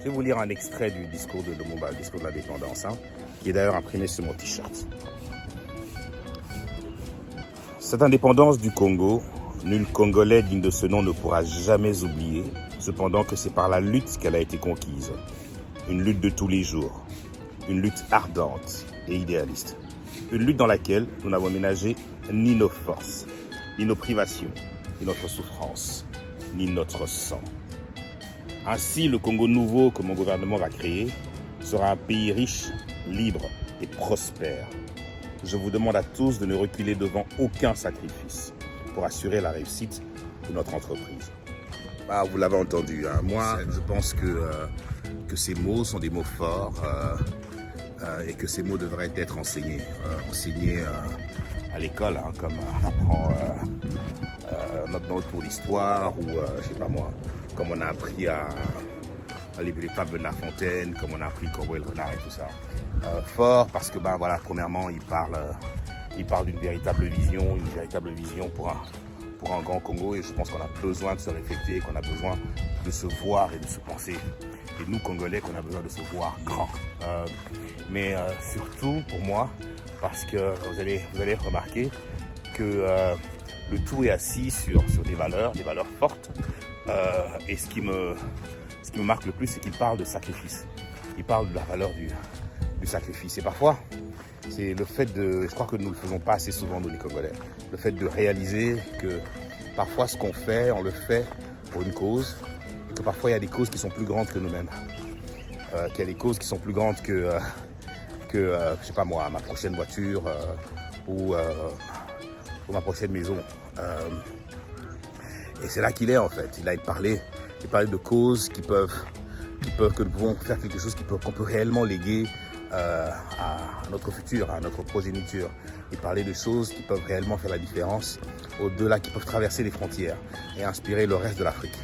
Je vais vous lire un extrait du discours de Lumumba, le discours de l'indépendance, qui est d'ailleurs imprimé sur mon t-shirt. Cette indépendance du Congo, nul Congolais digne de ce nom ne pourra jamais oublier, cependant que c'est par la lutte qu'elle a été conquise. Une lutte de tous les jours, une lutte ardente et idéaliste. Une lutte dans laquelle nous n'avons ménagé ni nos forces, ni nos privations, ni notre souffrance, ni notre sang. Ainsi, le Congo nouveau que mon gouvernement va créer sera un pays riche, libre et prospère. Je vous demande à tous de ne reculer devant aucun sacrifice pour assurer la réussite de notre entreprise. Ah, vous l'avez entendu, moi je pense que ces mots sont des mots forts et que ces mots devraient être enseignés. À l'école, comme on apprend notre note pour l'histoire ou je sais pas moi, comme on a appris à les fables de La Fontaine, comme on a appris Corbeau et le renard et tout ça. Fort parce que voilà, premièrement il parle d'une véritable vision, pour un grand Congo, et je pense qu'on a besoin de se réfléchir, qu'on a besoin de se voir et de se penser. Et nous Congolais, qu'on a besoin de se voir grand. Mais surtout pour moi, parce que vous allez remarquer que le tout est assis sur des valeurs fortes. Et ce qui me marque le plus, c'est qu'il parle de sacrifice. Il parle de la valeur du sacrifice. Et parfois, c'est le fait je crois que nous ne le faisons pas assez souvent, nous les Congolais, le fait de réaliser que parfois ce qu'on fait, on le fait pour une cause, et que parfois il y a des causes qui sont plus grandes que nous-mêmes. Qu'il y a des causes qui sont plus grandes que je sais pas moi, ma prochaine voiture ou ma prochaine maison. Et c'est là qu'il est en fait. Il parlait de causes que nous pouvons faire quelque chose qu'on peut réellement léguer à notre futur, à notre progéniture. Il parlait de choses qui peuvent réellement faire la différence, au-delà, qui peuvent traverser les frontières et inspirer le reste de l'Afrique.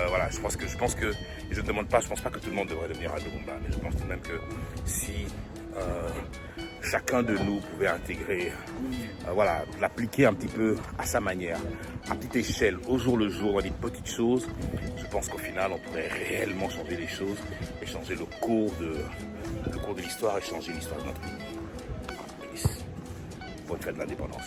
Voilà, je pense que, et je ne demande pas, je pense pas que tout le monde devrait devenir un Lumumba, mais je pense tout de même que si chacun de nous pouvait intégrer, l'appliquer un petit peu à sa manière, à petite échelle, au jour le jour, des petites choses, je pense qu'au final, on pourrait réellement changer les choses et changer le cours de l'histoire et changer l'histoire de notre pays. Bonne fête de l'indépendance.